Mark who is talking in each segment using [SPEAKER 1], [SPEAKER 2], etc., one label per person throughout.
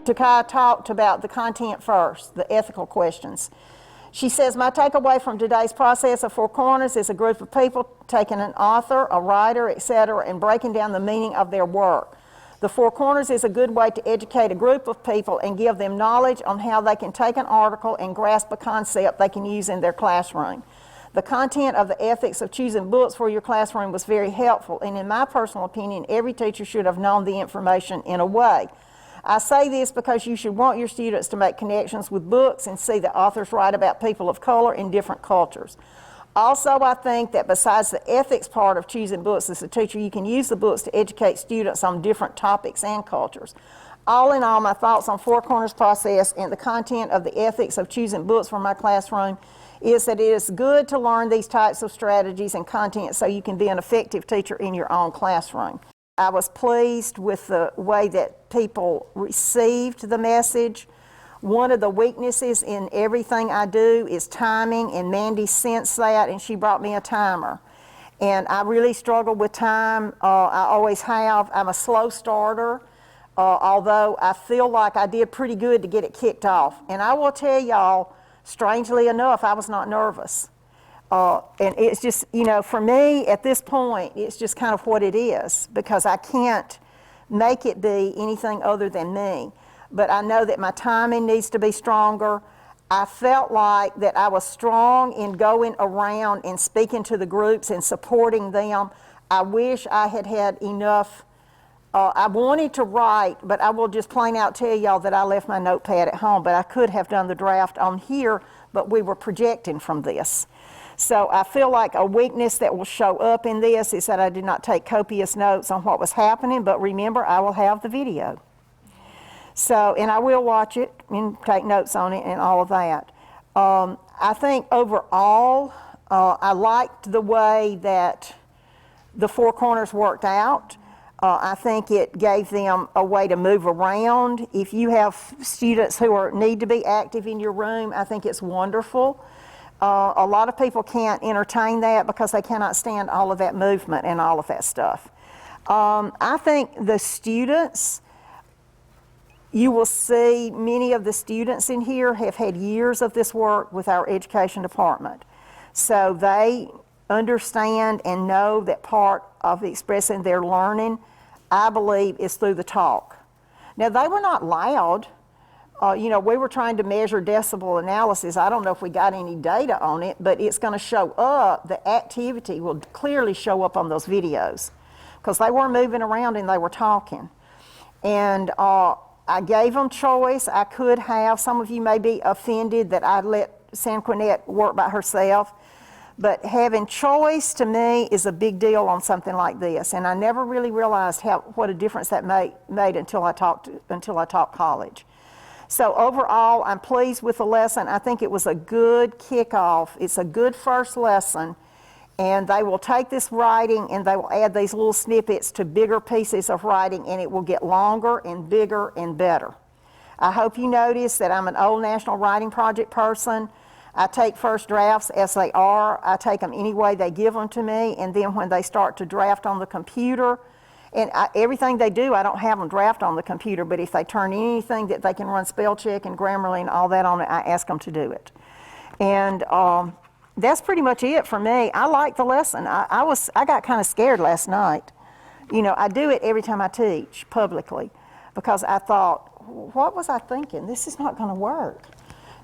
[SPEAKER 1] Takai talked about the content first, the ethical questions. She says, my takeaway from today's process of Four Corners is a group of people taking an author, a writer, etc., and breaking down the meaning of their work. The Four Corners is a good way to educate a group of people and give them knowledge on how they can take an article and grasp a concept they can use in their classroom. The content of the ethics of choosing books for your classroom was very helpful, and in my personal opinion, every teacher should have known the information in a way. I say this because you should want your students to make connections with books and see the authors write about people of color in different cultures. Also, I think that besides the ethics part of choosing books as a teacher, you can use the books to educate students on different topics and cultures. All in all, my thoughts on Four Corners process and the content of the ethics of choosing books for my classroom is that it is good to learn these types of strategies and content so you can be an effective teacher in your own classroom. I was pleased with the way that people received the message. One of the weaknesses in everything I do is timing, and Mandy sensed that, and she brought me a timer. And I really struggle with time. I always have. I'm a slow starter, although I feel like I did pretty good to get it kicked off. And I will tell y'all, strangely enough, I was not nervous. And it's just, you know, for me at this point, it's just kind of what it is, because I can't make it be anything other than me. But I know that my timing needs to be stronger. I felt like that I was strong in going around and speaking to the groups and supporting them. I wish I had had enough. I wanted to write, but I will just plain out tell y'all that I left my notepad at home, but I could have done the draft on here, but we were projecting from this. So I feel like a weakness that will show up in this is that I did not take copious notes on what was happening, but remember, I will have the video. So, and I will watch it and take notes on it and all of that. I think overall, I liked the way that the Four Corners worked out. I think it gave them a way to move around. If you have students who need to be active in your room, I think it's wonderful. A lot of people can't entertain that because they cannot stand all of that movement and all of that stuff. I think the students, you will see many of the students in here have had years of this work with our education department. So they understand and know that part of expressing their learning, I believe, is through the talk. Now, they were not loud. You know, we were trying to measure decibel analysis. I don't know if we got any data on it, but it's going to show up. The activity will clearly show up on those videos because they were moving around and they were talking. And I gave them choice. I could have. Some of you may be offended that I let Sanquinette work by herself. But having choice to me is a big deal on something like this. And I never really realized what a difference that made until I taught college. So overall, I'm pleased with the lesson. I think it was a good kickoff. It's a good first lesson. And they will take this writing and they will add these little snippets to bigger pieces of writing, and it will get longer and bigger and better. I hope you notice that I'm an old National Writing Project person. I take first drafts as they are. I take them any way they give them to me, and then when they start to draft on the computer, and everything they do, I don't have them draft on the computer, but if they turn anything that they can run spell check and Grammarly and all that on it, I ask them to do it. And that's pretty much it for me. I like the lesson. I got kind of scared last night. You know, I do it every time I teach publicly because I thought, what was I thinking? This is not going to work.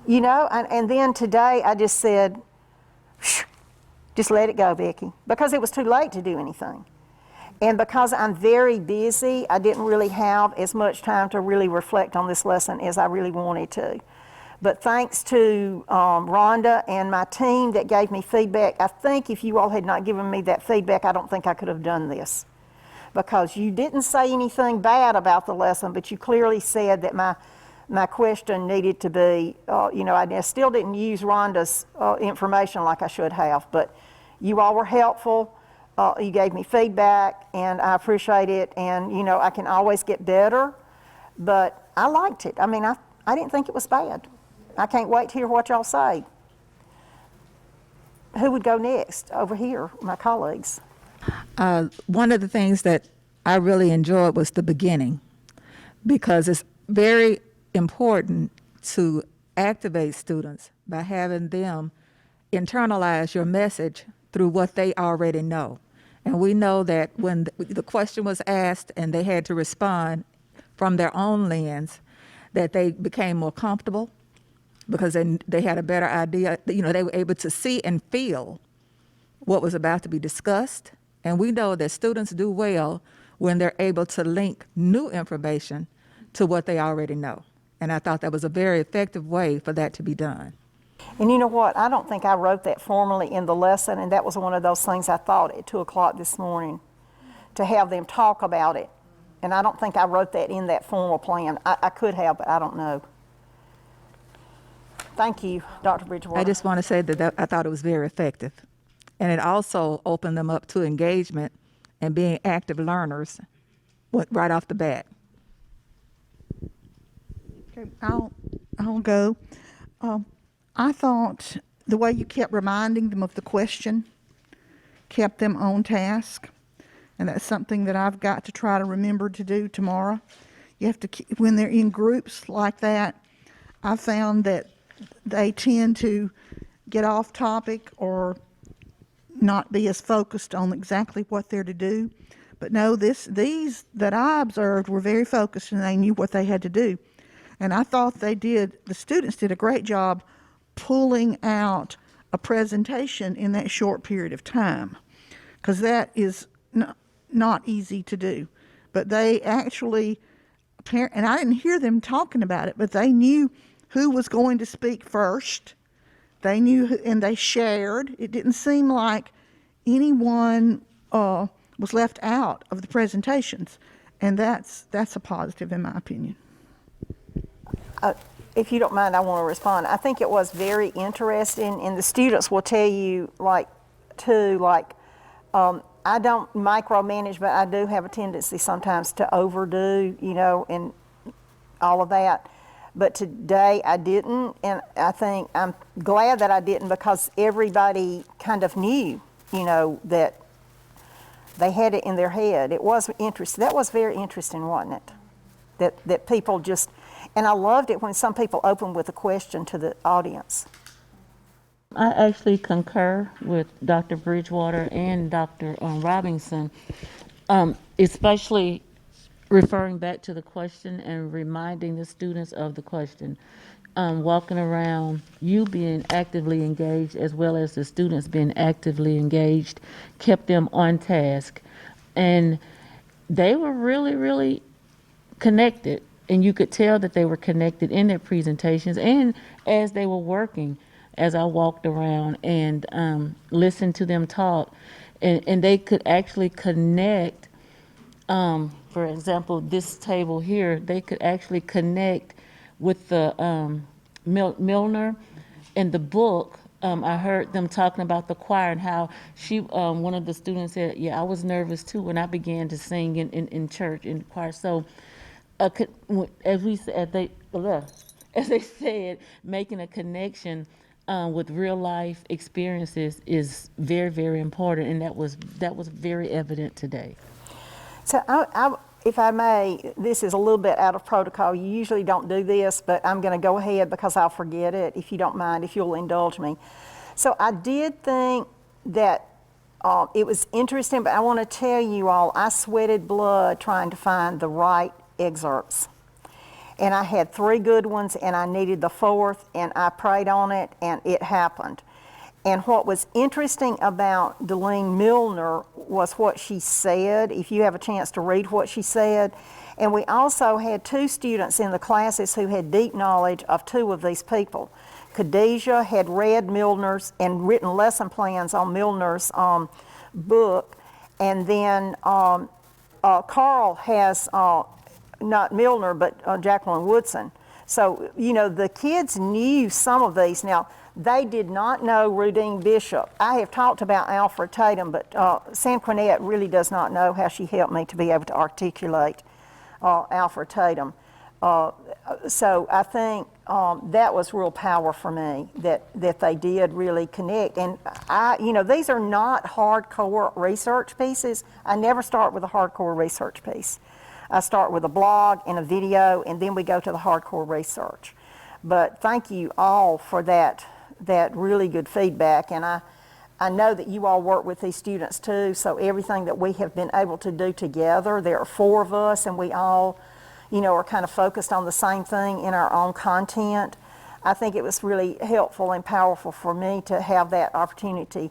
[SPEAKER 1] You know, and then today I just said, just let it go, Becky, because it was too late to do anything. And because I'm very busy, I didn't really have as much time to really reflect on this lesson as I really wanted to. But thanks to Rhonda and my team that gave me feedback, I think if you all had not given me that feedback, I don't think I could have done this. Because you didn't say anything bad about the lesson, but you clearly said that my question needed to be, you know, I still didn't use Rhonda's information like I should have, but you all were helpful. You gave me feedback, and I appreciate it. And, you know, I can always get better, but I liked it. I mean, I didn't think it was bad. I can't wait to hear what y'all say. Who would go next over here, my colleagues?
[SPEAKER 2] One of the things that I really enjoyed was the beginning, because it's very important to activate students by having them internalize your message through what they already know. And we know that when the question was asked and they had to respond from their own lens, that they became more comfortable because they had a better idea. You know, they were able to see and feel what was about to be discussed. And we know that students do well when they're able to link new information to what they already know. And I thought that was a very effective way for that to be done.
[SPEAKER 1] And you know what? I don't think I wrote that formally in the lesson, and that was one of those things I thought at 2 o'clock this morning, to have them talk about it. And I don't think I wrote that in that formal plan. I could have, but I don't know. Thank you, Dr. Bridgewater.
[SPEAKER 2] I just want to say that I thought it was very effective. And it also opened them up to engagement and being active learners right off the bat.
[SPEAKER 3] Okay, I'll go. I thought the way you kept reminding them of the question kept them on task, and that's something that I've got to try to remember to do tomorrow. You have to keep, when they're in groups like that, I found that they tend to get off topic or not be as focused on exactly what they're to do. But no, these that I observed were very focused and they knew what they had to do. And I thought the students did a great job pulling out a presentation in that short period of time, because that is not easy to do. But they actually, and I didn't hear them talking about it, but they knew who was going to speak first. They knew, and they shared. It didn't seem like anyone was left out of the presentations, and that's a positive in my opinion.
[SPEAKER 1] If you don't mind, I want to respond. I think it was very interesting, and the students will tell you, I don't micromanage, but I do have a tendency sometimes to overdo, and all of that. But today I didn't, and I think I'm glad that I didn't, because everybody kind of knew, that they had it in their head. It was interesting. That was very interesting, wasn't it? That people just, and I loved it when some people opened with a question to the audience.
[SPEAKER 4] I actually concur with Dr. Bridgewater and Dr. Robinson, especially referring back to the question and reminding the students of the question. Walking around, you being actively engaged as well as the students being actively engaged kept them on task. And they were really, really connected. And you could tell that they were connected in their presentations and as they were working, as I walked around and listened to them talk. And they could actually connect. For example, this table here, they could actually connect with the Milner and the book. I heard them talking about the choir and how one of the students said, yeah, I was nervous too when I began to sing in church, in choir. So as they said, making a connection with real life experiences is very, very important, and that was very evident today.
[SPEAKER 1] So if I may, this is a little bit out of protocol. You usually don't do this, but I'm going to go ahead because I'll forget it, if you don't mind, if you'll indulge me. So I did think that it was interesting, but I want to tell you all, I sweated blood trying to find the right excerpts. And I had 3 good ones, and I needed the 4th, and I prayed on it, and it happened. And what was interesting about Delene Milner was what she said, if you have a chance to read what she said. And we also had 2 students in the classes who had deep knowledge of 2 of these people. Khadijah had read Milner's and written lesson plans on Milner's book. And then Carl has, not Milner, but Jacqueline Woodson. So, the kids knew some of these. Now, they did not know Rudine Bishop. I have talked about Alfred Tatum, but Sanquinet really does not know how she helped me to be able to articulate Alfred Tatum. So I think that was real power for me, that they did really connect. And these are not hardcore research pieces. I never start with a hardcore research piece. I start with a blog and a video, and then we go to the hardcore research. But thank you all for that really good feedback, and I know that you all work with these students too, so everything that we have been able to do together, there are 4 of us, and we all, are kind of focused on the same thing in our own content. I think it was really helpful and powerful for me to have that opportunity.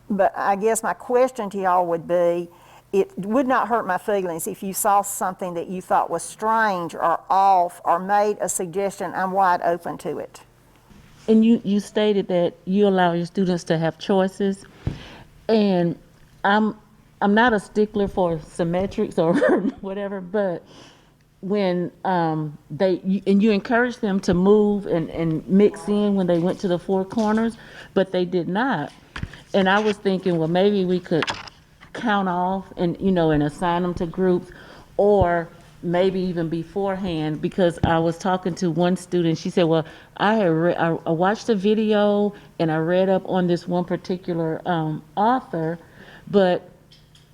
[SPEAKER 1] But I guess my question to y'all would be, it would not hurt my feelings if you saw something that you thought was strange or off or made a suggestion. I'm wide open to it.
[SPEAKER 4] And you stated that you allow your students to have choices, and I'm not a stickler for symmetrics or whatever, but when you encourage them to move and mix in when they went to the 4 corners, but they did not. And I was thinking, well, maybe we could count off and and assign them to groups, or maybe even beforehand, because I was talking to one student. She said, well, I watched the video and I read up on this one particular author, but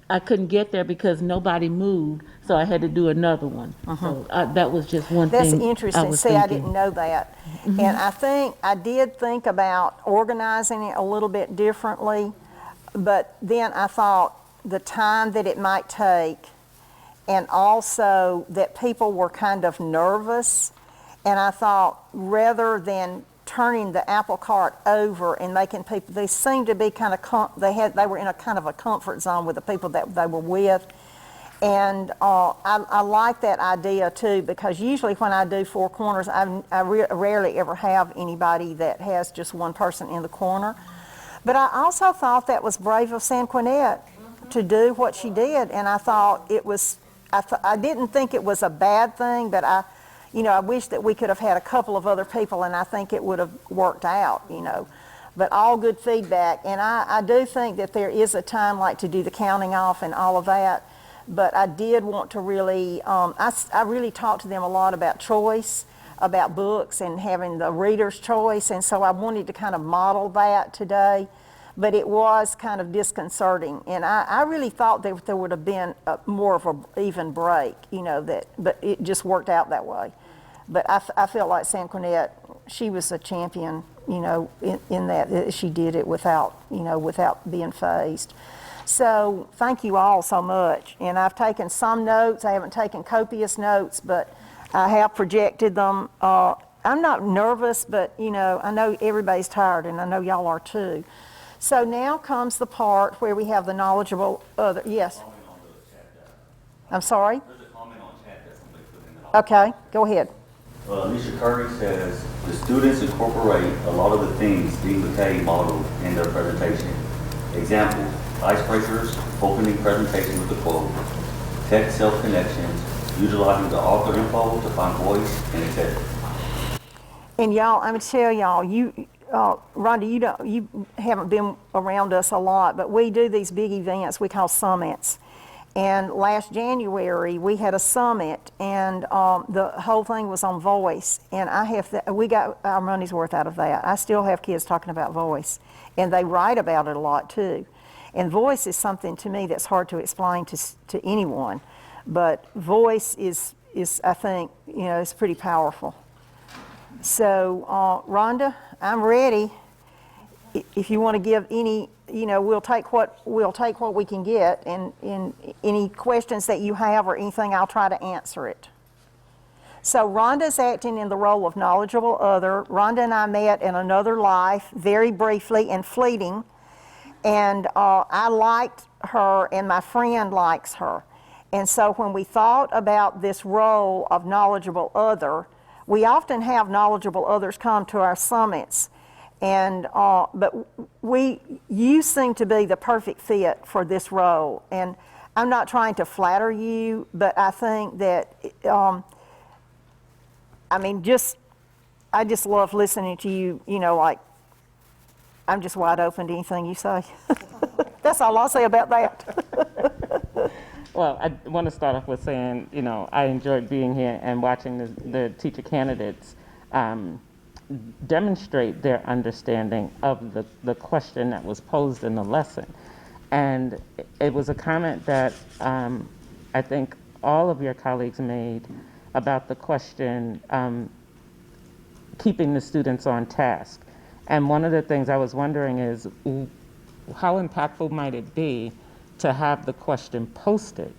[SPEAKER 4] I couldn't get there because nobody moved, so I had to do another one. So that was just one
[SPEAKER 1] That's
[SPEAKER 4] thing.
[SPEAKER 1] interesting. See, I didn't know that. And I did think about organizing it a little bit differently, but then I thought the time that it might take, and also that people were kind of nervous, and I thought rather than turning the apple cart over and making people, they seemed to be kind of, they were in a kind of a comfort zone with the people that they were with. And I like that idea too, because usually when I do 4 corners, I rarely ever have anybody that has just one person in the corner. But I also thought that was brave of Sanquinette to do what she did, and I thought it was, I didn't think it was a bad thing, but I wish that we could have had a couple of other people, and I think it would have worked out, But all good feedback, and I do think that there is a time like to do the counting off and all of that, but I did want to really, I really talked to them a lot about choice, about books and having the reader's choice, and so I wanted to kind of model that today. But it was kind of disconcerting, and I really thought that there would have been more of an even break, but it just worked out that way. But I felt like Sanquinette, she was a champion, in that she did it without being fazed. So thank you all so much, and I've taken some notes. I haven't taken copious notes, but I have projected them. I'm not nervous, but I know everybody's tired, and I know y'all are too. So now comes the part where we have the knowledgeable other. Yes. I'm sorry?
[SPEAKER 5] There's a comment on chat that somebody put in the
[SPEAKER 1] Okay, go ahead.
[SPEAKER 5] Alicia Curry says, the students incorporate a lot of the things Dean McKay modeled in their presentation. Example, icebreakers, opening presentation with a quote, text self-connections, utilizing the author info to find voice, and etc.
[SPEAKER 1] And y'all, I'm going to tell y'all, Rhonda, you haven't been around us a lot, but we do these big events we call summits. And last January, we had a summit, and the whole thing was on voice. And we got our money's worth out of that. I still have kids talking about voice, and they write about it a lot too. And voice is something to me that's hard to explain to anyone, but voice is I think, it's pretty powerful. So, Rhonda, I'm ready. If you want to give any, we'll take what we can get, and any questions that you have or anything, I'll try to answer it. So Rhonda's acting in the role of knowledgeable other. Rhonda and I met in another life, very briefly and fleeting, and I liked her, and my friend likes her. And so when we thought about this role of knowledgeable other, we often have knowledgeable others come to our summits, and but you seem to be the perfect fit for this role. And I'm not trying to flatter you, but I think that I just love listening to you. Like I'm just wide open to anything you say. That's all I'll say about that.
[SPEAKER 6] Well, I want to start off with saying, I enjoyed being here and watching the teacher candidates demonstrate their understanding of the question that was posed in the lesson. And it was a comment that I think all of your colleagues made about the question, keeping the students on task. And one of the things I was wondering is, how impactful might it be to have the question posted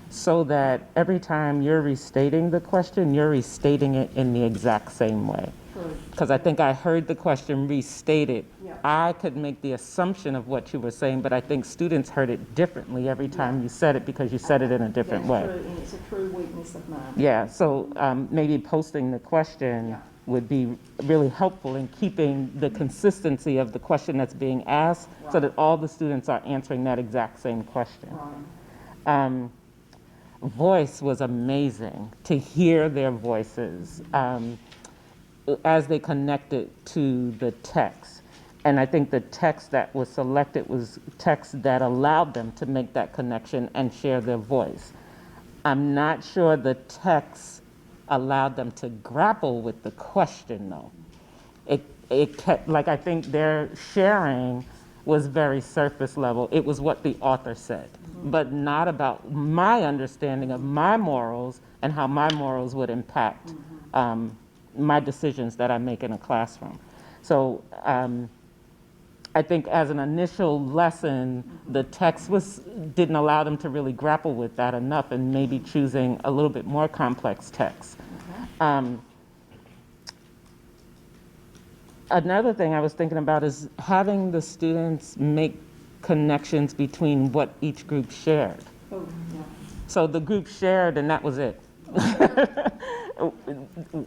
[SPEAKER 6] so that every time you're restating the question, you're restating it in the exact same way? Because I think I heard the question restated. I could make the assumption of what you were saying, but I think students heard it differently every time you said it because you said it in a different way.
[SPEAKER 1] That's true, and it's a true weakness of mine.
[SPEAKER 6] Yeah, so maybe posting the question would be really helpful in keeping the consistency of the question that's being asked so that all the students are answering that exact same question. Voice was amazing to hear their voices as they connected to the text. And I think the text that was selected was text that allowed them to make that connection and share their voice. I'm not sure the text allowed them to grapple with the question, though. It kept, like, I think their sharing was very surface level. It was what the author said, but not about my understanding of my morals and how my morals would impact my decisions that I make in a classroom. So I think as an initial lesson, the text didn't allow them to really grapple with that enough, and maybe choosing a little bit more complex text. Another thing I was thinking about is having the students make connections between what each group shared. So the group shared, and that was it.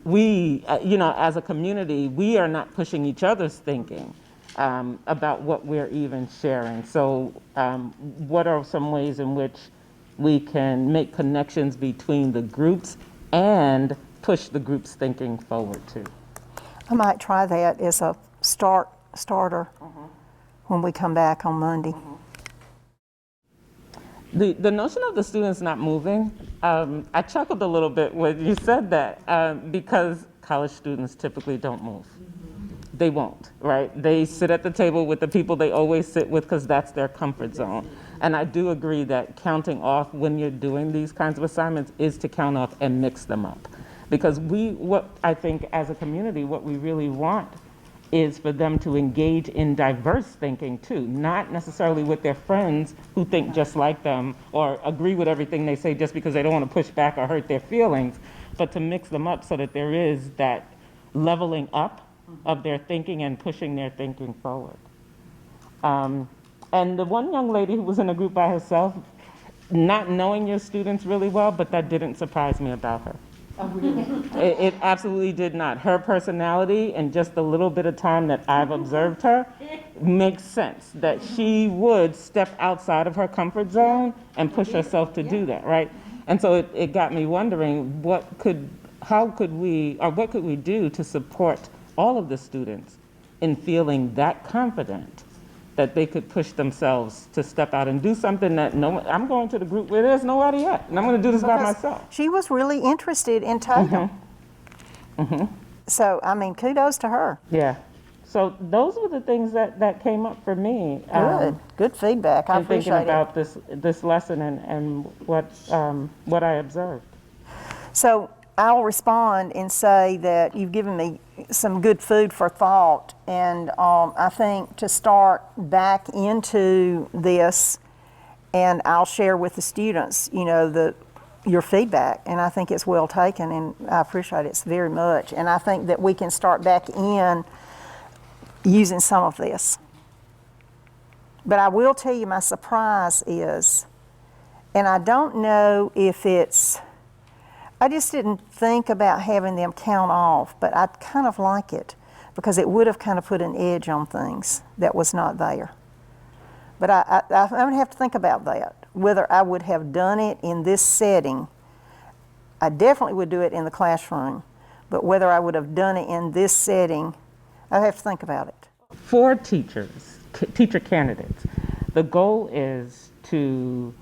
[SPEAKER 6] We, as a community, we are not pushing each other's thinking about what we're even sharing. So what are some ways in which we can make connections between the groups and push the group's thinking forward too?
[SPEAKER 1] I might try that as a starter when we come back on Monday.
[SPEAKER 6] The notion of the students not moving, I chuckled a little bit when you said that because college students typically don't move. They won't, right? They sit at the table with the people they always sit with because that's their comfort zone. And I do agree that counting off when you're doing these kinds of assignments is to count off and mix them up. Because what I think as a community, what we really want is for them to engage in diverse thinking too, not necessarily with their friends who think just like them or agree with everything they say just because they don't want to push back or hurt their feelings, but to mix them up so that there is that leveling up of their thinking and pushing their thinking forward. And the one young lady who was in a group by herself, not knowing your students really well, but that didn't surprise me about her.
[SPEAKER 1] Oh, really?
[SPEAKER 6] It absolutely did not. Her personality and just the little bit of time that I've observed her makes sense that she would step outside of her comfort zone and push herself to do that, right? And so it got me wondering what could we do to support all of the students in feeling that confident that they could push themselves to step out and do something that I'm going to the group where there's nobody at, and I'm going to do this by myself.
[SPEAKER 1] She was really interested in Tatum. So, I mean, kudos to her.
[SPEAKER 6] Yeah. So those were the things that came up for me.
[SPEAKER 1] Good feedback. I
[SPEAKER 6] in thinking
[SPEAKER 1] appreciate
[SPEAKER 6] about this lesson and what I observed.
[SPEAKER 1] So I'll respond and say that you've given me some good food for thought, and I think to start back into this, and I'll share with the students, your feedback, and I think it's well taken, and I appreciate it very much. And I think that we can start back in using some of this. But I will tell you my surprise is, and I don't know if I just didn't think about having them count off, but I kind of like it because it would have kind of put an edge on things that was not there. But I'm going to have to think about that, whether I would have done it in this setting. I definitely would do it in the classroom, but whether I would have done it in this setting, I have to think about it.
[SPEAKER 6] For teacher candidates, the goal is to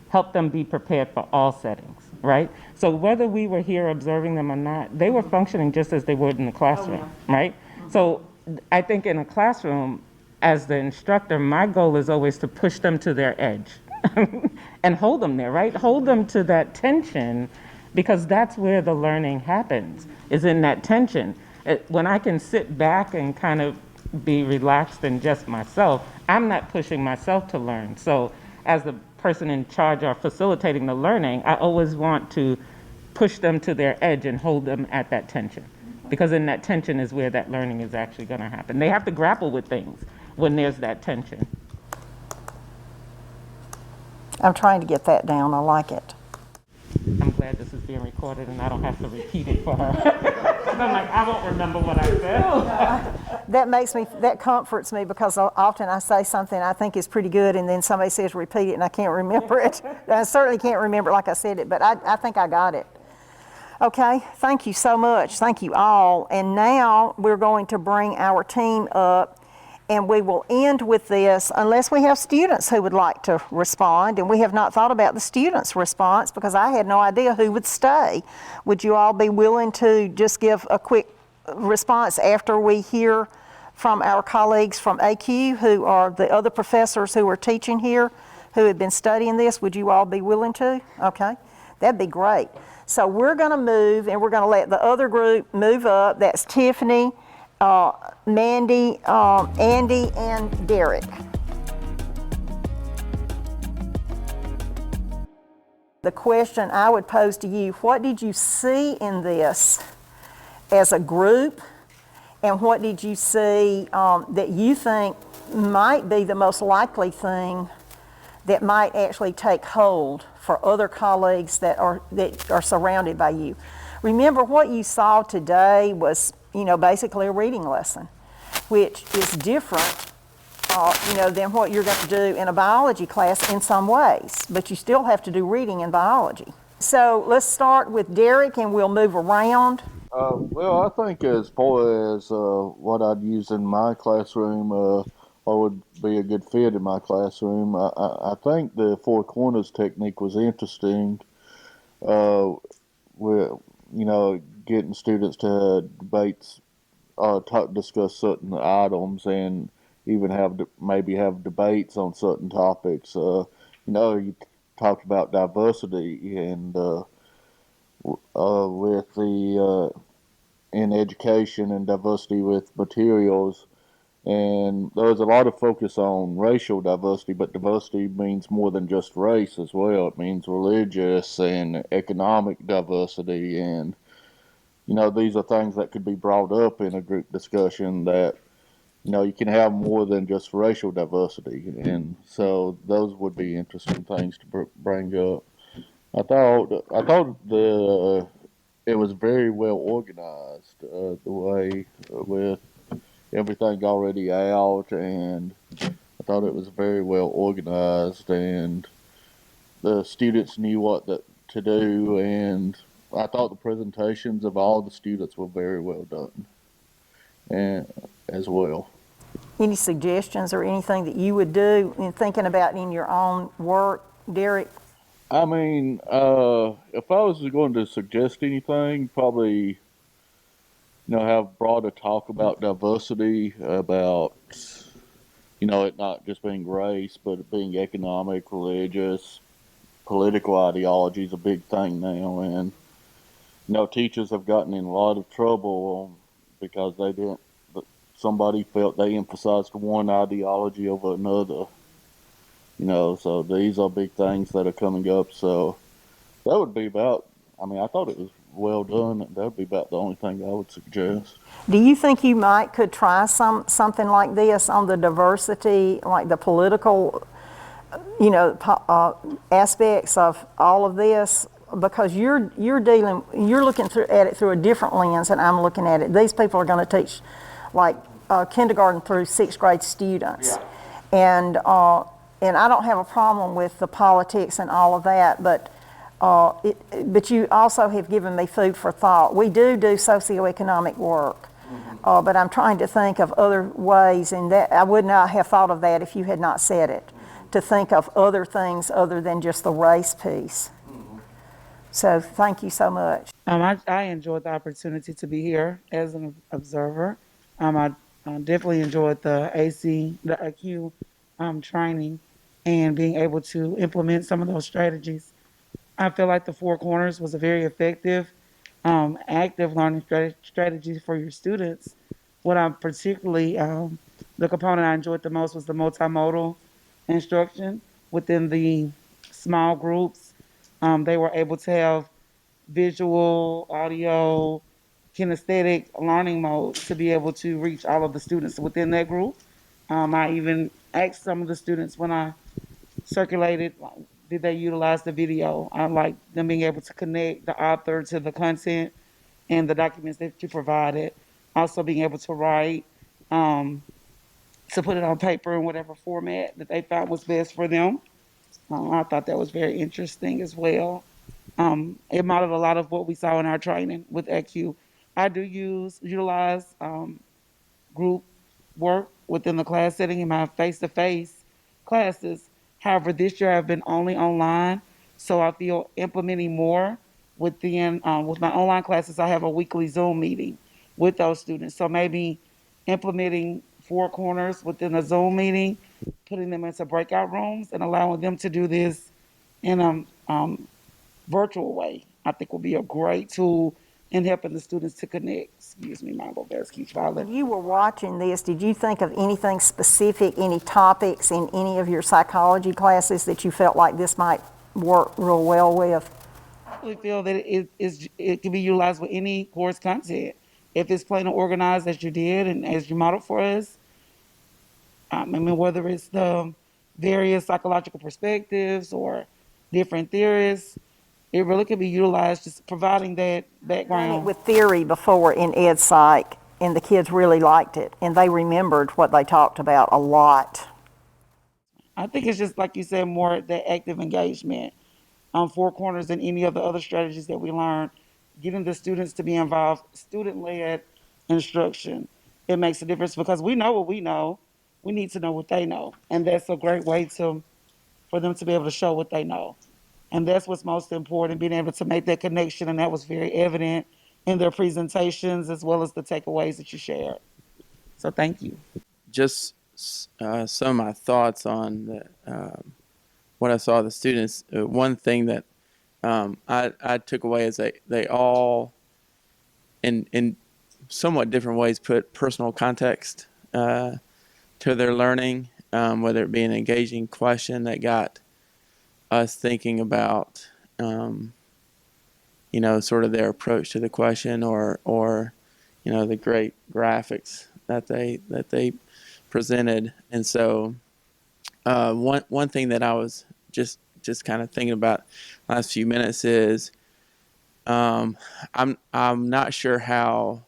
[SPEAKER 6] help them be prepared for all settings, right? So whether we were here observing them or not, they were functioning just as they would in the classroom, right? So I think in a classroom, as the instructor, my goal is always to push them to their edge and hold them there, right? Hold them to that tension, because that's where the learning happens, is in that tension. When I can sit back and kind of be relaxed and just myself, I'm not pushing myself to learn. So as the person in charge or facilitating the learning, I always want to push them to their edge and hold them at that tension. Because in that tension is where that learning is actually going to happen. They have to grapple with things when there's that tension.
[SPEAKER 1] I'm trying to get that down. I like it.
[SPEAKER 6] I'm glad this is being recorded and I don't have to repeat it for her. 'Cause I'm like, I won't remember what I said.
[SPEAKER 1] That comforts me, because often I say something I think is pretty good and then somebody says repeat it and I can't remember it. I certainly can't remember it like I said it, but I think I got it. Okay, thank you so much. Thank you all. And now we're going to bring our team up, and we will end with this, unless we have students who would like to respond. And we have not thought about the students' response because I had no idea who would stay. Would you all be willing to just give a quick response after we hear from our colleagues from AQ, who are the other professors who are teaching here, who have been studying this? Would you all be willing to? Okay, that'd be great. So we're going to move, and we're going to let the other group move up. That's Tiffany, Mandy, Andy, and Derek. The question I would pose to you, what did you see in this as a group, and what did you see that you think might be the most likely thing that might actually take hold for other colleagues that are surrounded by you? Remember, what you saw today was, basically a reading lesson, which is different, than what you're going to do in a biology class in some ways, but you still have to do reading in biology. So let's start with Derek, and we'll move around.
[SPEAKER 7] Well, I think as far as what I'd use in my classroom, or would be a good fit in my classroom, I think the four corners technique was interesting. With getting students to debate, discuss certain items, and even maybe have debates on certain topics. You talked about diversity, and with the in education, and diversity with materials. And there was a lot of focus on racial diversity, but diversity means more than just race as well. It means religious and economic diversity. And, these are things that could be brought up in a group discussion, that, you can have more than just racial diversity. And so those would be interesting things to bring up. I thought it was very well organized, the way with everything already out, and I thought it was very well organized, and the students knew what to do, and I thought the presentations of all the students were very well done, and as well.
[SPEAKER 1] Any suggestions or anything that you would do in thinking about in your own work, Derek?
[SPEAKER 7] I mean, if I was going to suggest anything, probably have broader talk about diversity, about it not just being race, but it being economic, religious, political ideology is a big thing now, and teachers have gotten in a lot of trouble because somebody felt they emphasized one ideology over another. So these are big things that are coming up. So that would be about. I thought it was well done. That would be about the only thing I would suggest.
[SPEAKER 1] Do you think you could try something like this on the diversity, like the political, aspects of all of this? Because you're looking at it through a different lens than I'm looking at it. These people are going to teach like kindergarten through sixth grade students, and I don't have a problem with the politics and all of that, but you also have given me food for thought. We do socioeconomic work, but I'm trying to think of other ways, and that I would not have thought of that if you had not said it, to think of other things other than just the race piece. So thank you so much.
[SPEAKER 8] I enjoyed the opportunity to be here as an observer. I definitely enjoyed the IQ training. and being able to implement some of those strategies. I feel like the Four Corners was a very effective, active learning strategy for your students. What I'm particularly, the component I enjoyed the most was the multimodal instruction within the small groups. They were able to have visual, audio, kinesthetic learning modes to be able to reach all of the students within that group. I even asked some of the students when I circulated, like, did they utilize the video? I like them being able to connect the author to the content and the documents that you provided. Also being able to write, to put it on paper in whatever format that they found was best for them. I thought that was very interesting as well. It modeled a lot of what we saw in our training with EQ. I do utilize group work within the class setting in my face-to-face classes. However, this year I've been only online, so I feel implementing more within with my online classes. I have a weekly Zoom meeting with those students, so maybe implementing Four Corners within a Zoom meeting, putting them into breakout rooms, and allowing them to do this in a virtual way, I think will be a great tool in helping the students to connect. Excuse me, Mongo Bears keeps
[SPEAKER 1] When
[SPEAKER 8] falling.
[SPEAKER 1] you were watching this, did you think of anything specific, any topics in any of your psychology classes that you felt like this might work real well with?
[SPEAKER 8] I really feel that it can be utilized with any course content. If it's plain and organized as you did and as you modeled for us, I mean, whether it's the various psychological perspectives or different theories, it really can be utilized just providing that
[SPEAKER 1] Done it
[SPEAKER 8] background.
[SPEAKER 1] with theory before in ed psych, and the kids really liked it, and they remembered what they talked about a lot.
[SPEAKER 8] I think it's just like you said, more that active engagement on Four Corners than any of the other strategies that we learned. Getting the students to be involved, student-led instruction, it makes a difference because we know what we know. We need to know what they know, and that's a great way for them to be able to show what they know. And that's what's most important, being able to make that connection, and that was very evident in their presentations as well as the takeaways that you shared. So thank you.
[SPEAKER 9] Just some of my thoughts on what I saw the students. One thing that I took away is they all, in somewhat different ways, put personal context to their learning, whether it be an engaging question that got us thinking about, sort of their approach to the question, or the great graphics that they presented. And so one thing that I was just kind of thinking about last few minutes is I'm not sure how,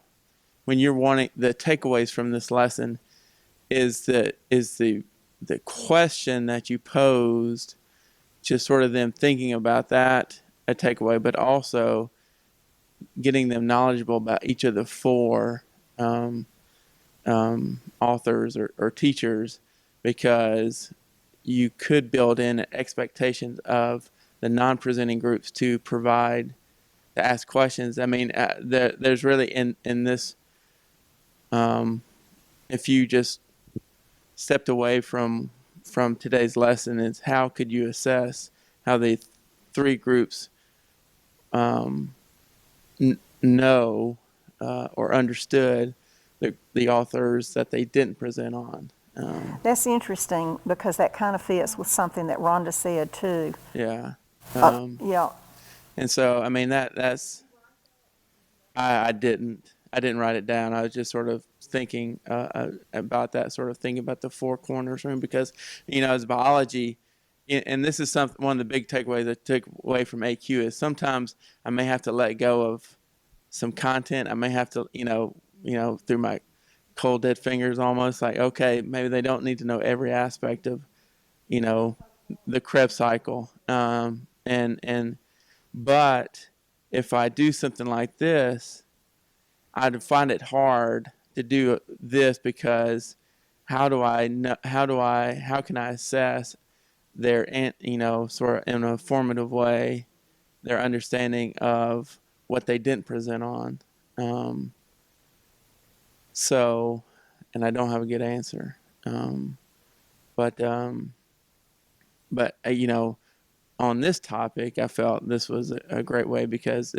[SPEAKER 9] when you're wanting the takeaways from this lesson, is the question that you posed, just sort of them thinking about that a takeaway, but also getting them knowledgeable about each of the four authors or teachers, because you could build in expectations of the non-presenting groups to ask questions. I mean, there's really in this, if you just stepped away from today's lesson, is how could you assess how the three groups know or understood the authors that they didn't present on.
[SPEAKER 1] That's interesting because that kind of fits with something that Rhonda said too.
[SPEAKER 9] Yeah.
[SPEAKER 1] Yeah,
[SPEAKER 9] And so, I mean, that's, I didn't write it down. I was just sort of thinking about that, sort of thinking about the Four Corners room, because, as biology, and this is one of the big takeaways I took away from AQ, is sometimes I may have to let go of some content. I may have to, through my cold dead fingers almost, like, okay, maybe they don't need to know every aspect of, the Krebs cycle. But if I do something like this, I'd find it hard to do this, because how can I assess their, sort of in a formative way, their understanding of what they didn't present on. So, and I don't have a good answer. But but on this topic, I felt this was a great way because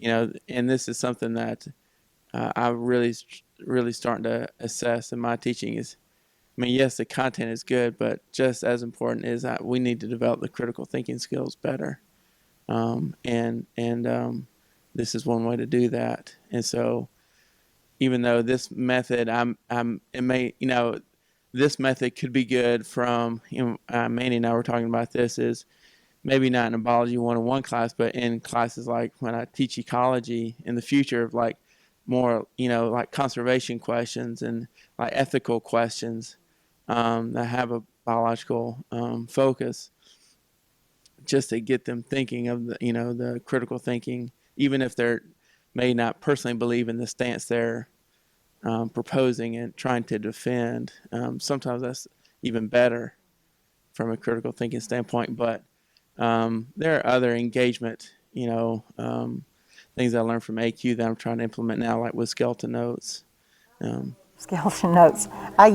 [SPEAKER 9] and this is something that I really starting to assess in my teaching is, I mean, yes, the content is good, but just as important is that we need to develop the critical thinking skills better. And this is one way to do that. And so, even though this method, this method could be good from, Mandy and I were talking about this, is maybe not in a biology 101 class, but in classes like when I teach ecology in the future, of like more, like conservation questions and like ethical questions that have a biological focus, just to get them thinking of the critical thinking, even if they're may not personally believe in the stance they're proposing and trying to defend. Sometimes that's even better from a critical thinking standpoint. But there are other engagement, things I learned from AQ that I'm trying to implement now, like with skeleton notes.
[SPEAKER 1] Skeleton notes. I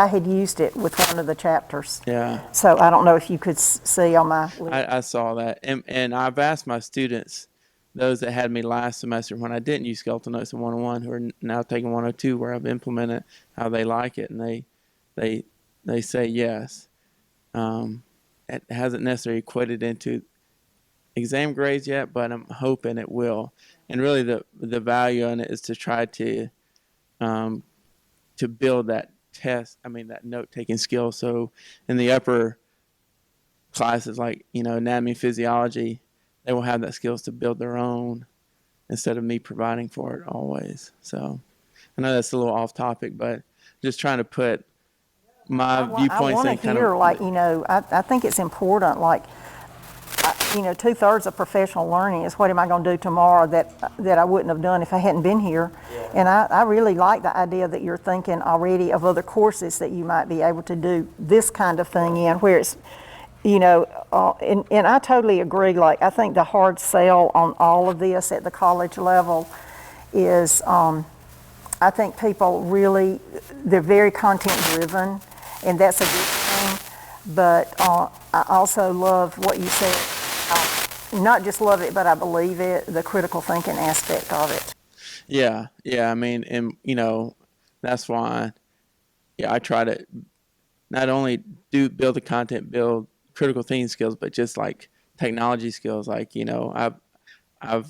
[SPEAKER 1] had used it with one of the chapters.
[SPEAKER 9] Yeah,
[SPEAKER 1] So I don't know if you could see on my list.
[SPEAKER 9] I saw that, and I've asked my students, those that had me last semester when I didn't use skeleton notes in 101, who are now taking 102, where I've implemented, how they like it, and they say yes. It hasn't necessarily equated into exam grades yet, but I'm hoping it will. And really, the value in it is to try to build that that note taking skill. So in the upper classes, like anatomy, physiology, they will have that skills to build their own instead of me providing for it always. So I know that's a little off topic, but just trying to put my viewpoints
[SPEAKER 1] I
[SPEAKER 9] in
[SPEAKER 1] want to hear, I think it's important, 2/3 of professional learning is what am I going to do tomorrow that I wouldn't have done if I hadn't been here. Yeah. And I really like the idea that you're thinking already of other courses that you might be able to do this kind of thing in, where it's, and I totally agree. I think the hard sell on all of this at the college level is, I think people really, they're very content driven, and that's a good thing. But I also love what you said. Not just love it, but I believe it, the critical thinking aspect of it.
[SPEAKER 9] Yeah. I mean, and that's why, I try to not only build the content, build critical thinking skills, but just like technology skills. I've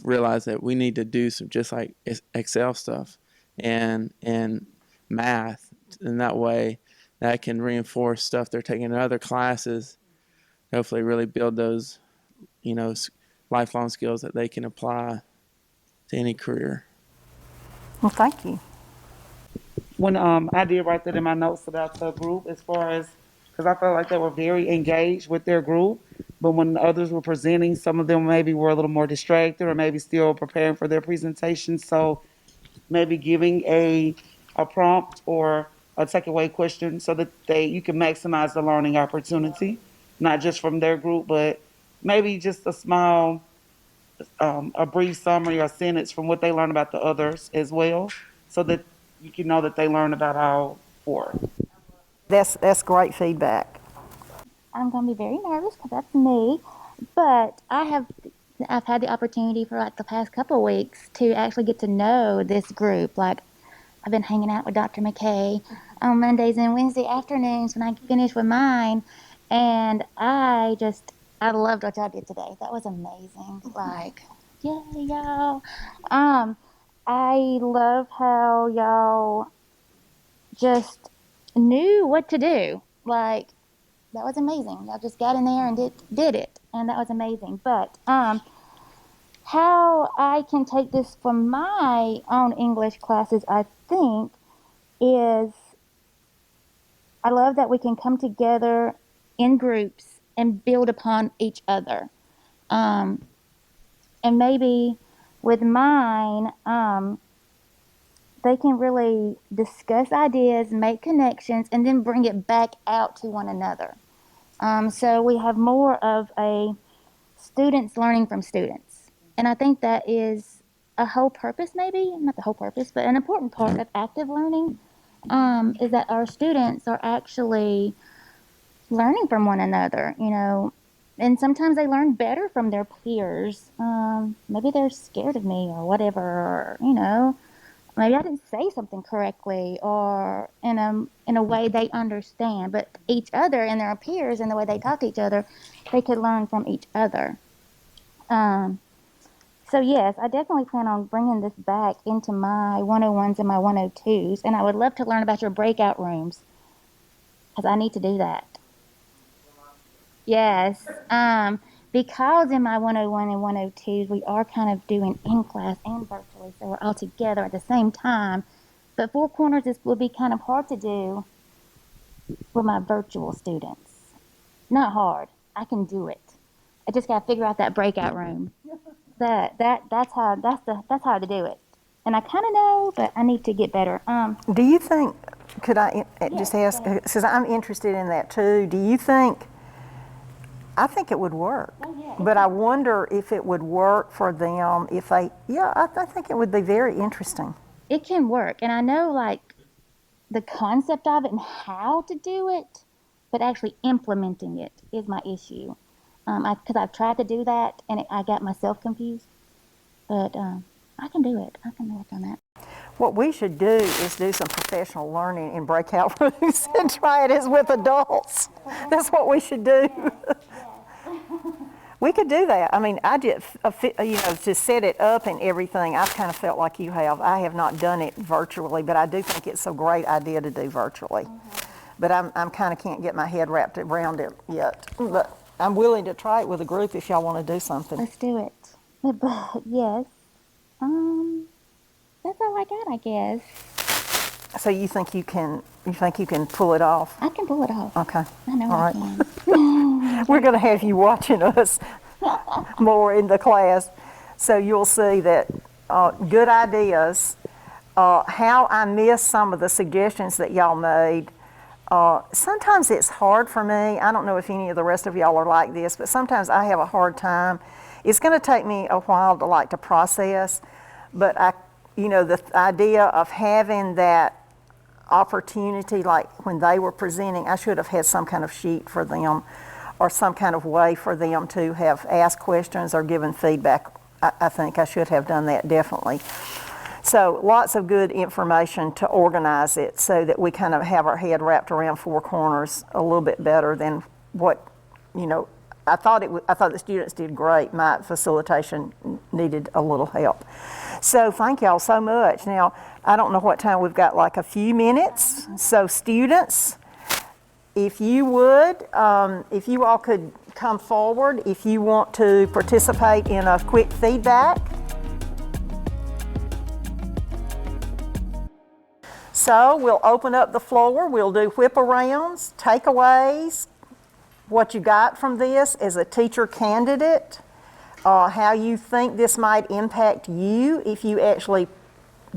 [SPEAKER 9] realized that we need to do some just like Excel stuff and math, and that way that can reinforce stuff they're taking in other classes. Hopefully, really build those lifelong skills that they can apply to any career.
[SPEAKER 1] Well, thank you.
[SPEAKER 8] When I did write that in my notes about the group, as far as, because I felt like they were very engaged with their group, but when others were presenting, some of them maybe were a little more distracted or maybe still preparing for their presentation. So maybe giving a prompt or a takeaway question so that you can maximize the learning opportunity, not just from their group, but maybe just a small, a brief summary or sentence from what they learned about the others as well, so that you can know that they learned about all four.
[SPEAKER 1] That's great feedback.
[SPEAKER 10] I'm going to be very nervous because that's me, but I've had the opportunity for the past couple of weeks to actually get to know this group. I've been hanging out with Dr. McKay on Mondays and Wednesday afternoons when I finish with mine, and I loved what y'all did today. That was amazing. Yay, y'all. I love how y'all just knew what to do. That was amazing. Y'all just got in there and did it, and that was amazing. But how I can take this from my own English classes, I think, is I love that we can come together in groups and build upon each other. And maybe with mine, they can really discuss ideas, make connections, and then bring it back out to one another. So we have more of a students learning from students. And I think that is a whole purpose, maybe, not the whole purpose, but an important part of active learning, is that our students are actually learning from one another, you know. And sometimes they learn better from their peers. Maybe they're scared of me or whatever, or, you know, maybe I didn't say something correctly or in a way they understand. But each other and their peers and the way they talk to each other, they could learn from each other. Um, so yes, I definitely plan on bringing this back into my 101s and my 102s, and I would love to learn about your breakout rooms because I need to do that. Yes, because in my 101 and 102s, we are kind of doing in class and virtually, so we're all together at the same time. But Four Corners will be kind of hard to do with my virtual students. Not hard. I can do it. I just got to figure out that breakout room. That's how to do it. And I kind of know, but I need to get better.
[SPEAKER 1] Do you think, could I just
[SPEAKER 10] Yes,
[SPEAKER 1] ask,
[SPEAKER 10] go ahead.
[SPEAKER 1] since I'm interested in that too, do you think, I think it would work.
[SPEAKER 10] Oh, yeah.
[SPEAKER 1] But I wonder if it would work for them if they, yeah, I think it would be very interesting.
[SPEAKER 10] It can work, and I know like the concept of it and how to do it, but actually implementing it is my issue. Because I've tried to do that and I got myself confused, but I can do it. I can work on that.
[SPEAKER 1] What we should do is do some professional learning in breakout rooms and try it as with adults. That's what we should do. We could do that. I mean, I did, to set it up and everything, I've kind of felt like you have. I have not done it virtually, but I do think it's a great idea to do virtually. But I'm kind of can't get my head wrapped around it yet. But I'm willing to try it with a group if y'all want to do something.
[SPEAKER 10] Let's do it. But yes, that's all I got, I guess.
[SPEAKER 1] So you think you can pull it off?
[SPEAKER 10] I can pull it off.
[SPEAKER 1] Okay.
[SPEAKER 10] I know
[SPEAKER 1] All
[SPEAKER 10] I
[SPEAKER 1] right.
[SPEAKER 10] can.
[SPEAKER 1] We're going to have you watching us more in the class, so you'll see that good ideas. How I miss some of the suggestions that y'all made. Sometimes it's hard for me. I don't know if any of the rest of y'all are like this, but sometimes I have a hard time. It's going to take me a while to process, but the idea of having that opportunity, like when they were presenting, I should have had some kind of sheet for them or some kind of way for them to have asked questions or given feedback. I think I should have done that, definitely. So lots of good information to organize it so that we kind of have our head wrapped around Four Corners a little bit better than what, I thought the students did great. My facilitation needed a little help. So thank y'all so much. Now, I don't know what time we've got, like a few minutes. So students, if you would, if you all could come forward, if you want to participate in a quick feedback. So we'll open up the floor. We'll do whip arounds, takeaways, what you got from this as a teacher candidate, how you think this might impact you if you actually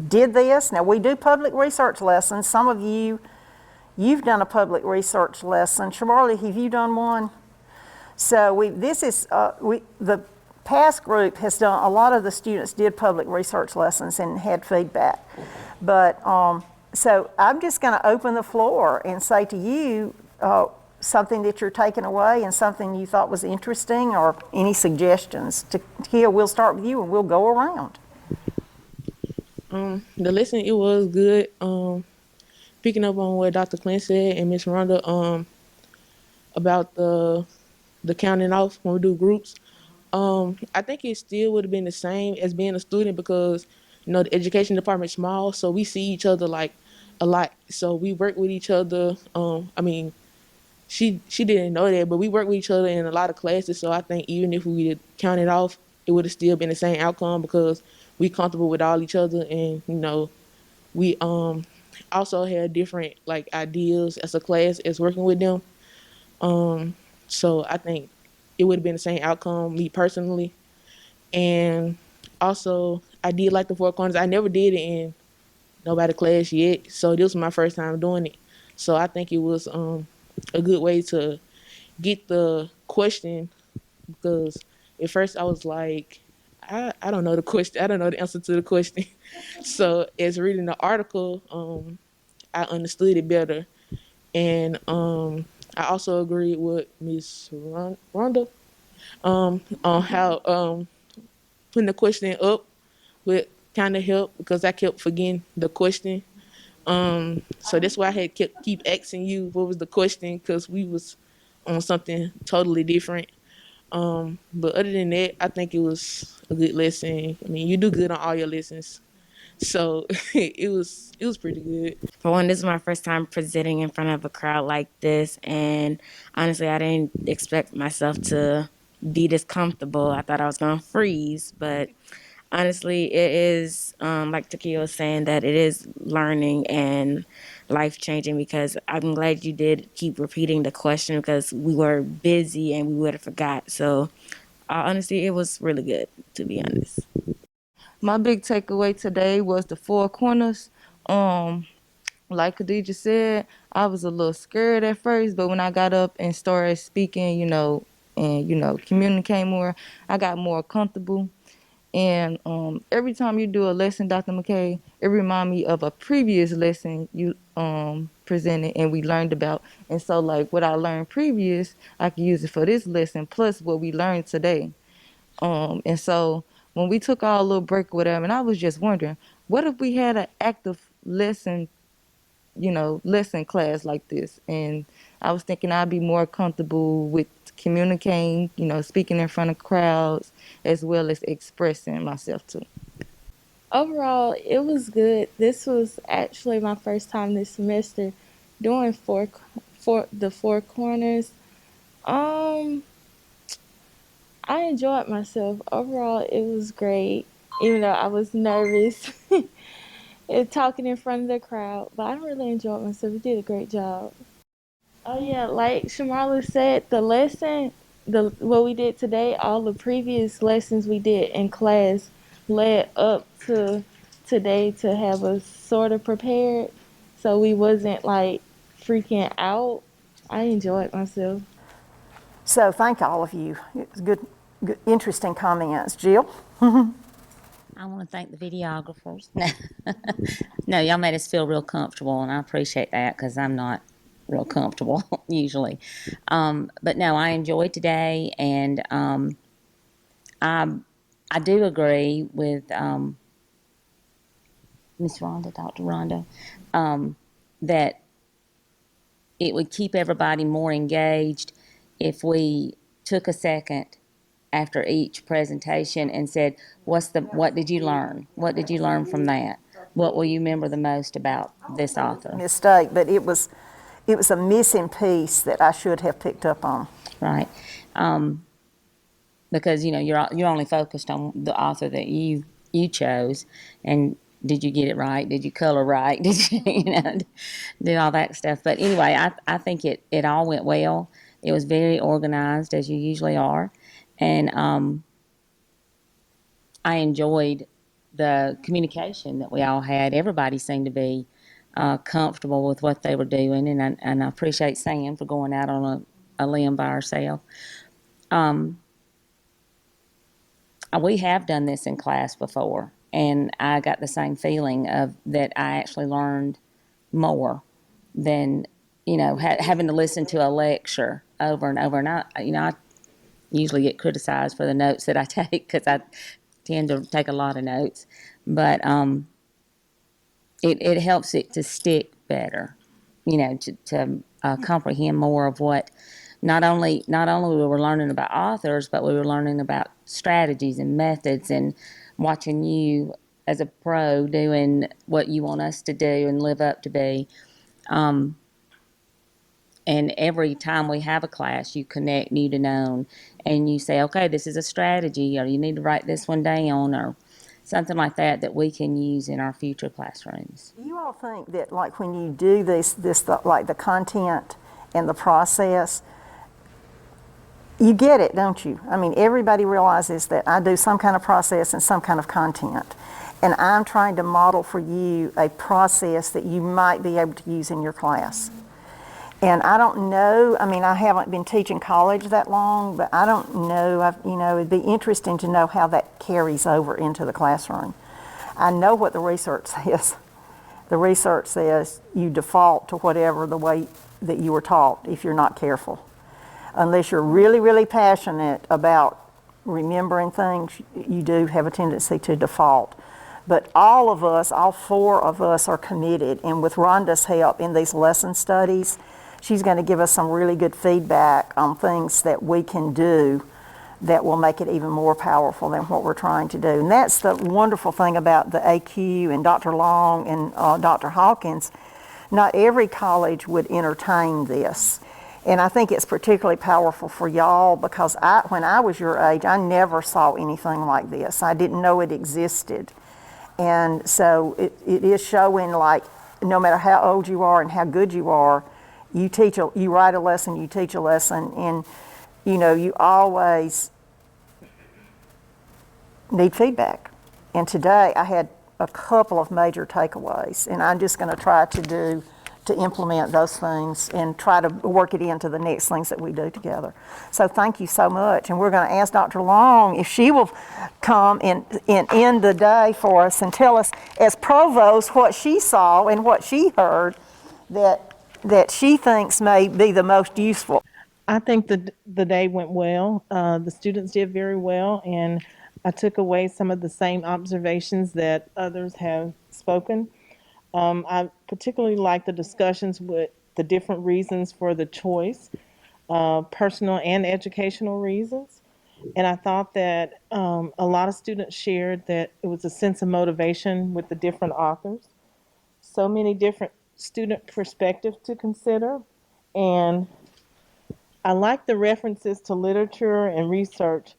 [SPEAKER 1] did this. Now, we do public research lessons. Some of you've done a public research lesson. Shamarli, have you done one? So the past group has done, a lot of the students did public research lessons and had feedback. But, so I'm just going to open the floor and say to you something that you're taking away and something you thought was interesting or any suggestions. Takia, we'll start with you and we'll go around.
[SPEAKER 11] The lesson, it was good. Picking up on what Dr. Clint said and Miss Rhonda about the counting off when we do groups. I think it still would have been the same as being a student because the education department's small, so we see each other like a lot. So we work with each other. She didn't know that, but we work with each other in a lot of classes. So I think even if we did count it off, it would have still been the same outcome because we comfortable with all each other, and we also had different ideas as a class as working with them. So I think it would have been the same outcome, me personally. And also, I did like the Four Corners. I never did it in nobody class yet, so this was my first time doing it. So I think it was a good way to get the question because at first I was like, I don't know the question. I don't know the answer to the question. So as reading the article, I understood it better. And I also agree with Miss Rhonda on how putting the question up would kind of help because I kept forgetting the question. So that's why I had keep asking you what was the question because we was on something totally different. But other than that, I think it was a good lesson. I mean, you do good on all your lessons, so it was pretty good.
[SPEAKER 12] For one, this is my first time presenting in front of a crowd like this, and honestly, I didn't expect myself to be this comfortable. I thought I was gonna freeze, but honestly, it is like Takia was saying that it is learning and life changing because I'm glad you did keep repeating the question because we were busy and we would have forgot. So honestly, it was really good to be honest.
[SPEAKER 13] My big takeaway today was the four corners. Like Khadija said, I was a little scared at first, but when I got up and started speaking, and communicating more, I got more comfortable. And every time you do a lesson, Dr. McKay, it reminds me of a previous lesson you presented and we learned about. And so, like what I learned previous, I can use it for this lesson plus what we learned today. And so when we took our little break or whatever, and I was just wondering, what if we had an active lesson class like this? And I was thinking I'd be more comfortable with communicating, speaking in front of crowds as well as expressing myself too.
[SPEAKER 14] Overall, it was good. This was actually my first time this semester doing the four corners. I enjoyed myself. Overall, it was great, even though I was nervous and talking in front of the crowd. But I really enjoyed myself. You did a great job. Oh yeah, like Shamarla said, what we did today, all the previous lessons we did in class led up to today to have us sort of prepared, so we wasn't like freaking out. I enjoyed myself.
[SPEAKER 1] So thank all of you. It was good, interesting comments. Jill?
[SPEAKER 15] I want to thank the videographers. No, y'all made us feel real comfortable, and I appreciate that because I'm not real comfortable usually. But no, I enjoyed today, and I do agree with Miss Rhonda, Dr. Rhonda, that it would keep everybody more engaged if we took a second after each presentation and said, what did you learn? What did you learn from that? What will you remember the most about this author?
[SPEAKER 1] Mistake, but it was a missing piece that I should have picked up on.
[SPEAKER 15] Right. Because, you're only focused on the author that you chose, and did you get it right? Did you color right? Did you, do all that stuff? But anyway, I think it all went well. It was very organized, as you usually are. And I enjoyed the communication that we all had. Everybody seemed to be comfortable with what they were doing, and I appreciate Sam for going out on a limb by herself. We have done this in class before, and I got the same feeling of that I actually learned more than, having to listen to a lecture over and over. And I usually get criticized for the notes that I take because I tend to take a lot of notes, but it helps it to stick better, to comprehend more of what not only we were learning about authors, but we were learning about strategies and methods and watching you as a pro doing what you want us to do and live up to be. And every time we have a class, you connect new to known, and you say, okay, this is a strategy, or you need to write this one down, or something like that we can use in our future classrooms.
[SPEAKER 1] Do you all think that, like, when you do this like the content and the process, you get it, don't you? I mean, everybody realizes that I do some kind of process and some kind of content. And I'm trying to model for you a process that you might be able to use in your class. And I don't know, I mean, I haven't been teaching college that long, but I don't know, it'd be interesting to know how that carries over into the classroom. I know what the research says. The research says you default to whatever the way that you were taught if you're not careful. Unless you're really, really passionate about remembering things, you do have a tendency to default. But all of us, all four of us are committed, and with Rhonda's help in these lesson studies, she's going to give us some really good feedback on things that we can do that will make it even more powerful than what we're trying to do. And that's the wonderful thing about the AQ and Dr. Long and Dr. Hawkins. Not every college would entertain this. And I think it's particularly powerful for y'all because when I was your age, I never saw anything like this. I didn't know it existed. And so it is showing, like, no matter how old you are and how good you are, you write a lesson, you teach a lesson, and you always need feedback. And today I had a couple of major takeaways, and I'm just going to try to implement those things and try to work it into the next things that we do together. So thank you so much. And we're going to ask Dr. Long if she will come and end the day for us and tell us, as provost, what she saw and what she heard that she thinks may be the most useful.
[SPEAKER 16] I think the day went well. The students did very well, and I took away some of the same observations that others have spoken. I particularly like the discussions with the different reasons for the choice, personal and educational reasons. And I thought that a lot of students shared that it was a sense of motivation with the different authors. So many different student perspectives to consider. And I like the references to literature and research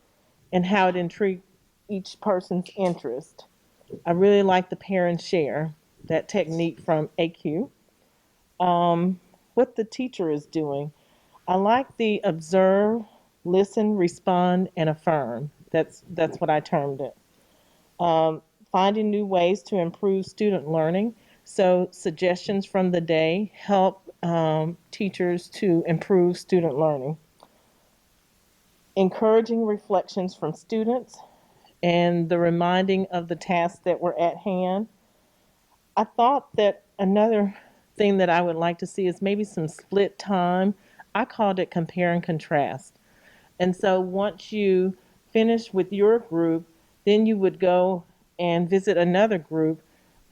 [SPEAKER 16] and how it intrigued each person's interest. I really like the pair and share, that technique from AQ. What the teacher is doing. I like the observe, listen, respond, and affirm. That's what I termed it. Finding new ways to improve student learning. So suggestions from the day help teachers to improve student learning. Encouraging reflections from students and the reminding of the tasks that were at hand. I thought that another thing that I would like to see is maybe some split time. I called it compare and contrast. And so once you finish with your group, then you would go and visit another group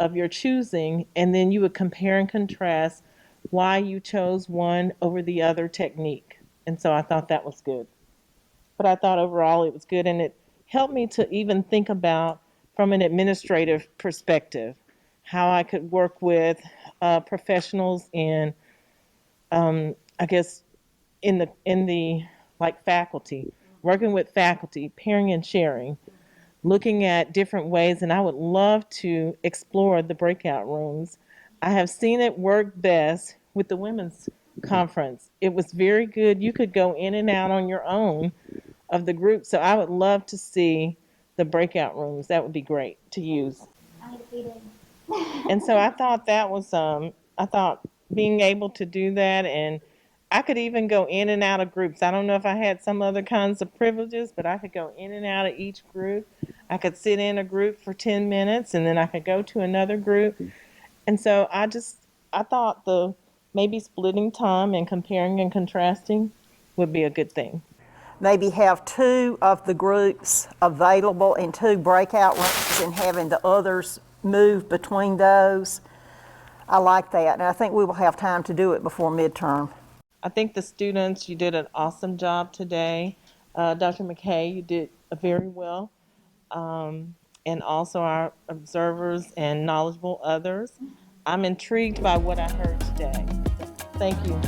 [SPEAKER 16] of your choosing, and then you would compare and contrast why you chose one over the other technique. And so I thought that was good. But I thought overall it was good, and it helped me to even think about, from an administrative perspective, how I could work with professionals in, I guess, in the like faculty, working with faculty, pairing and sharing, looking at different ways, and I would love to explore the breakout rooms. I have seen it work best with the women's conference. It was very good. You could go in and out on your own of the group, so I would love to see the breakout rooms. That would be great to use. And so I thought that was, I thought being able to do that, and I could even go in and out of groups. I don't know if I had some other kinds of privileges, but I could go in and out of each group. I could sit in a group for 10 minutes, and then I could go to another group. And so I thought maybe splitting time and comparing and contrasting would be a good thing.
[SPEAKER 1] Maybe have two of the groups available in two breakout rooms and having the others move between those. I like that, and I think we will have time to do it before midterm.
[SPEAKER 16] I think the students, you did an awesome job today. Dr. McKay, you did very well. And also our observers and knowledgeable others. I'm intrigued by what I heard today. Thank you.